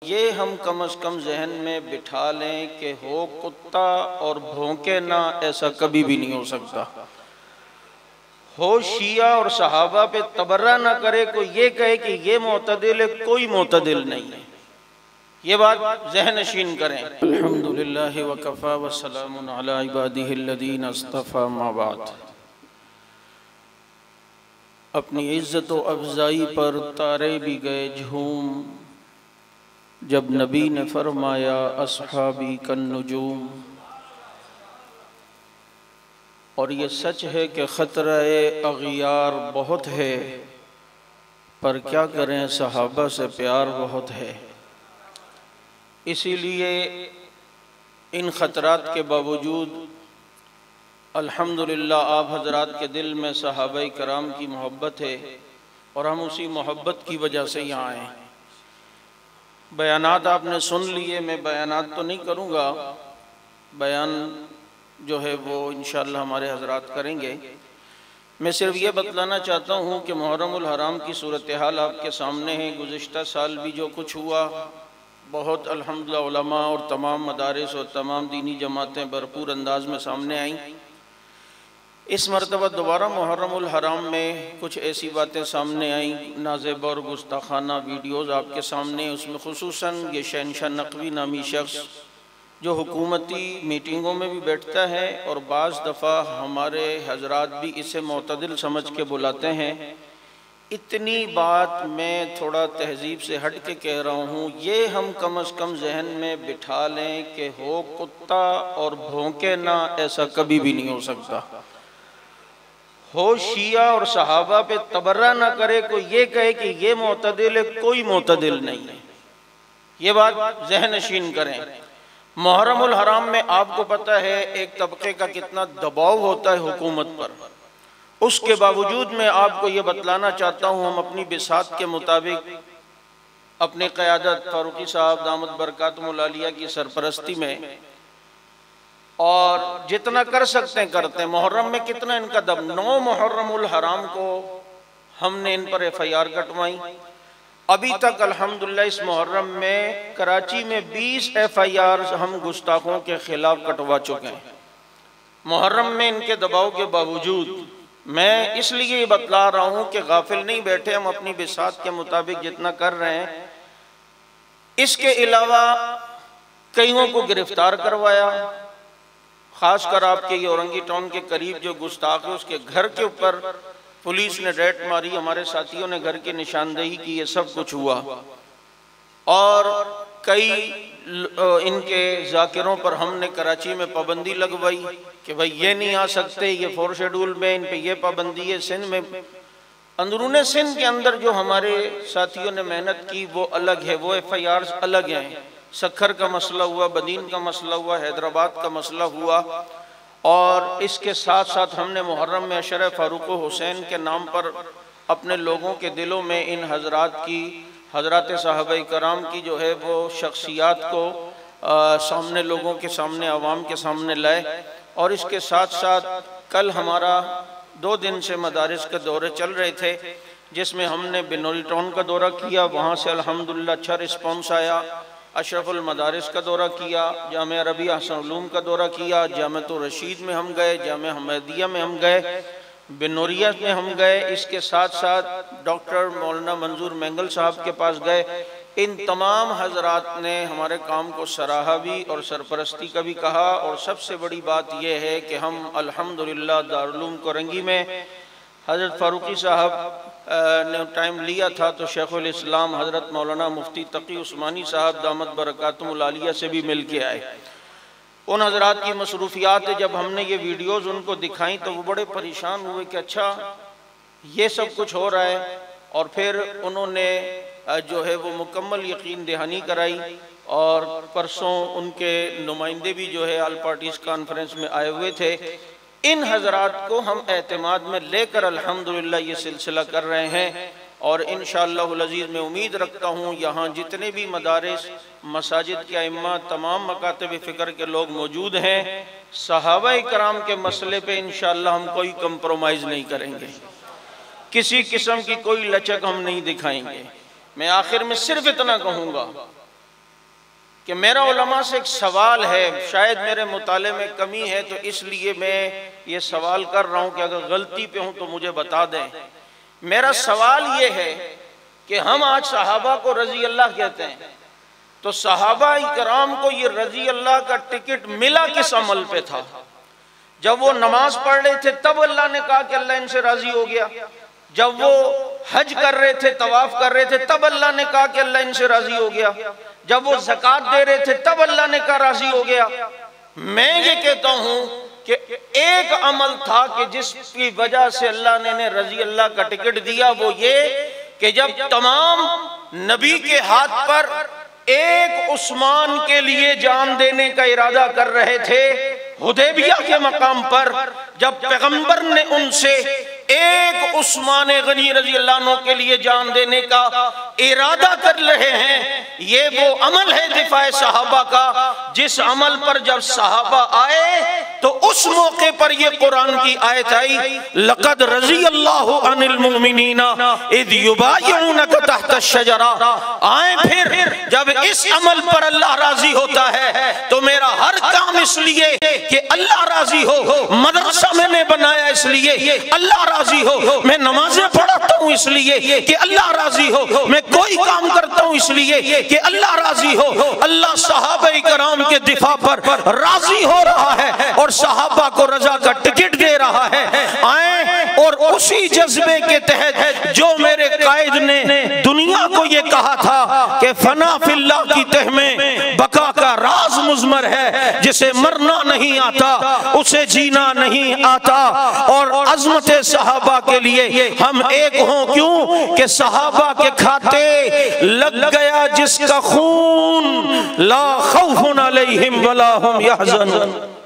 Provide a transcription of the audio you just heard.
ये हम कम अज़ कम जहन में बिठा लें कि हो कुत्ता और भौंके ना, ऐसा कभी भी नहीं हो सकता। हो शिया और सहाबा पे तबर्रा ना करे, कोई ये कहे कि ये मोतदिल है, कोई मोतदिल नहीं है। ये बात ज़हन नशीन करें। अल्हम्दुलिल्लाहि व कफ़ा व सलामुन अला इबादिहिल्लज़ीना इस्तफ़ा, अम्मा बाद। अपनी इज़्ज़त व अफ़ज़ाई पर तारे भी गए झूम, जब नबी ने फरमाया अस्हाबी कन नुजूम। और ये सच है कि ख़तरा-ए अग़ियार बहुत है, पर क्या करें सहाबा से प्यार बहुत है। इसीलिए इन ख़तरात के बावजूद अल्हम्दुलिल्लाह आप हज़रात के दिल में सहाबाए कराम की मोहब्बत है और हम उसी मोहब्बत की वजह से यहाँ आए। बयानात आपने सुन लिए, मैं बयानात तो नहीं करूँगा, बयान जो है वो इंशाअल्लाह हमारे हज़रात करेंगे। मैं सिर्फ ये बतलाना चाहता हूँ कि मुहर्रमुल हराम की सूरत हाल आपके सामने है। गुज़िश्ता साल भी जो कुछ हुआ, बहुत अल्हम्दुलिल्लाह उलमा और तमाम मदारिस और तमाम दीनी जमातें भरपूर अंदाज में सामने आईं। इस मरतबा दोबारा मुहर्रमुल हराम में कुछ ऐसी बातें सामने आईं, नाज़ेब और गुस्ताखाना वीडियोज़ आपके सामने। उसमें खुसूसन ये शहनशाह नक़वी नामी शख्स जो हुकूमती मीटिंगों में भी बैठता है और बाज़ दफ़ा हमारे हज़रात भी इसे मोतदिल समझ के बुलाते हैं। इतनी बात मैं थोड़ा तहज़ीब से हट के कह रहा हूँ, ये हम कम अज़ कम जहन में बिठा लें कि हो कुत्ता और भौंके ना, ऐसा कभी भी नहीं हो सकता। हो शिया और सहाबा पे तबर्रा ना करे, कोई ये कहे कि ये मोतदिल है, कोई मोतदिल नहीं है। ये बात ज़हन नशीन करें। मुहर्रमुल हराम में आपको पता है एक तबके का कितना दबाव होता है हुकूमत पर। उसके बावजूद मैं आपको ये बतलाना चाहता हूँ, हम अपनी बिसात के मुताबिक अपनी क़यादत फारूकी साहब दामद बरकातुहुल आलिया की सरपरस्ती में और जितना कर सकते हैं करते हैं। मुहर्रम में कितना इनका दब, 9 मुहर्रमुल हराम को हमने इन पर FIR कटवाई। अभी तक अल्हम्दुलिल्लाह इस मुहर्रम में कराची में 20 FIR हम गुस्ताखों के खिलाफ कटवा चुके हैं। मुहर्रम में इनके दबाव के बावजूद मैं इसलिए ये बतला रहा हूँ कि गाफिल नहीं बैठे, हम अपनी बिसात के मुताबिक जितना कर रहे हैं। इसके अलावा कईयों को गिरफ्तार करवाया, खासकर आपके ये औरंगी टाउन के करीब जो गुस्ताख है उसके घर के ऊपर पुलिस ने रेड मारी, हमारे साथियों ने घर की निशानदेही की, ये सब कुछ हुआ। और कई इनके जाकिरों पर हमने कराची में पाबंदी लगवाई कि भाई ये नहीं आ सकते, ये 4 शेड्यूल में, इन पे ये पाबंदी है। सिंध में, अंदरूने सिंध के अंदर जो हमारे साथियों ने मेहनत की वो अलग है, वो FIRs अलग हैं। सखर का मसला हुआ, बदीन का मसला हुआ, हैदराबाद का मसला हुआ। और इसके साथ साथ हमने मुहर्रम में अशर फ़ारूक हुसैन के नाम पर अपने लोगों के दिलों में इन हज़रात की, हज़रात सहाबाए कराम की जो है वो शख्सियात को सामने, लोगों के सामने, आवाम के सामने लाए। और इसके साथ साथ कल हमारा 2 दिन से मदारिस के दौरे चल रहे थे, जिसमें हमने बिनौरी टाउन का दौरा किया, वहाँ से अल्हम्दुलिल्लाह अच्छा रिस्पॉन्स आया। अशरफुल मदारिस का दौरा किया, जामिया रबिया हसन उलूम का दौरा किया, जामिया रशीद में हम गए, जामिया हमदिया में हम गए, बिनौरिया में हम गए। इसके साथ साथ डॉक्टर मौलाना मंजूर मैंगल साहब के पास गए। इन तमाम हजरात ने हमारे काम को सराहा भी और सरपरस्ती का भी कहा। और सबसे बड़ी बात यह है कि हम अल्हम्दुलिल्लाह दारुल उलूम कोरंगी में हज़रत फ़ारूकी साहब ने टाइम लिया था तो शेखुल इस्लाम हज़रत मौलाना मुफ्ती तकी उस्मानी साहब दामद बरकातुहुल आलिया से भी मिल के आए। उन हज़रात की मसरूफियात जब हमने ये वीडियोज़ उनको दिखाई तो वो बड़े परेशान हुए कि अच्छा ये सब कुछ हो रहा है। और फिर उन्होंने जो है वो मुकम्मल यकीन दहानी कराई। और परसों उनके नुमाइंदे भी जो है ऑल पार्टीज़ कॉन्फ्रेंस में आए हुए थे। इन हज़रात को हम एतमाद में लेकर अल्हम्दुलिल्लाह ये सिलसिला कर रहे हैं। और इंशाअल्लाहुल अज़ीज़ मैं उम्मीद रखता हूँ यहाँ जितने भी मदारिस, मसाजिद के अइम्मा, तमाम मकातब फ़िक्र के लोग मौजूद हैं, सहाबाए कराम के मसले पे इंशाअल्लाह हम कोई कंप्रोमाइज़ नहीं करेंगे, किसी किस्म की कोई लचक हम नहीं दिखाएंगे। मैं आखिर में सिर्फ इतना कहूँगा कि मेरा उलमा से एक सवाल है, शायद मेरे मुताले में कमी है, तो इसलिए मैं ये सवाल कर रहा हूँ कि अगर गलती पे हूँ तो मुझे बता दें। मेरा सवाल ये है कि हम आज सहाबा को रजी अल्लाह कहते हैं, तो सहाबा इकराम को ये रजी अल्लाह का टिकट मिला किस अमल पे था? जब वो नमाज पढ़ रहे थे तब अल्लाह ने कहा कि अल्लाह इनसे राजी हो गया। जब वो हज कर रहे थे, तवाफ कर रहे थे, तब अल्लाह ने कहा कि अल्लाह इनसे राजी हो गया। जब वो ज़कात दे रहे थे तब अल्लाह ने कहा राजी हो गया। मैं ये कहता हूं कि एक अमल था कि जिसकी वजह से अल्लाह ने इन्हें रजी अल्लाह का टिकट दिया, वो ये कि जब तमाम नबी के हाथ पर एक उस्मान के लिए जान देने का इरादा कर रहे थे, हुदैबिया के मकाम पर जब पैगंबर ने उनसे एक उस्मान गनी रजी अल्लाह अन्हु के लिए जान देने का इरादा कर रहे हैं, ये वो अमल है दिफाए सहाबा का, जिस अमल पर जब सहाबा आए तो उस मौके पर ये कुरान की आयत आई, लक़द रज़ी अल्लाहु अनिल मुमिनीना इज़ युबायिऊनका तहत शजरा। आए फिर जब इस अमल पर अल्लाह राजी होता है तो मेरा हर काम इसलिए कि अल्लाह राजी हो, मदरसा मैंने बनाया इसलिए अल्लाह राजी हो, मैं नमाजें पढ़ाता हूँ इसलिए कि अल्लाह राजी हो, मैं कोई काम करता हूँ इसलिए कि अल्लाह राजी हो। अल्लाह सहाबा कराम के दिफा पर राजी हो रहा है और सहाबा को रजा का टिकट दे रहा है। आए और उसी जज्बे के तहत जो मेरे कायद ने दुनिया को ये कहा था कि फना फिल्लाह की तह में बका का राज मुज़मर है, जिसे मरना नहीं आता उसे जीना नहीं आता। और अज़मत सहाबा के लिए हम एक हों, क्यों कि सहाबा के खाते लग गया जिसका खून, ला खौफुन अलैहिम वला हुम यहज़नून।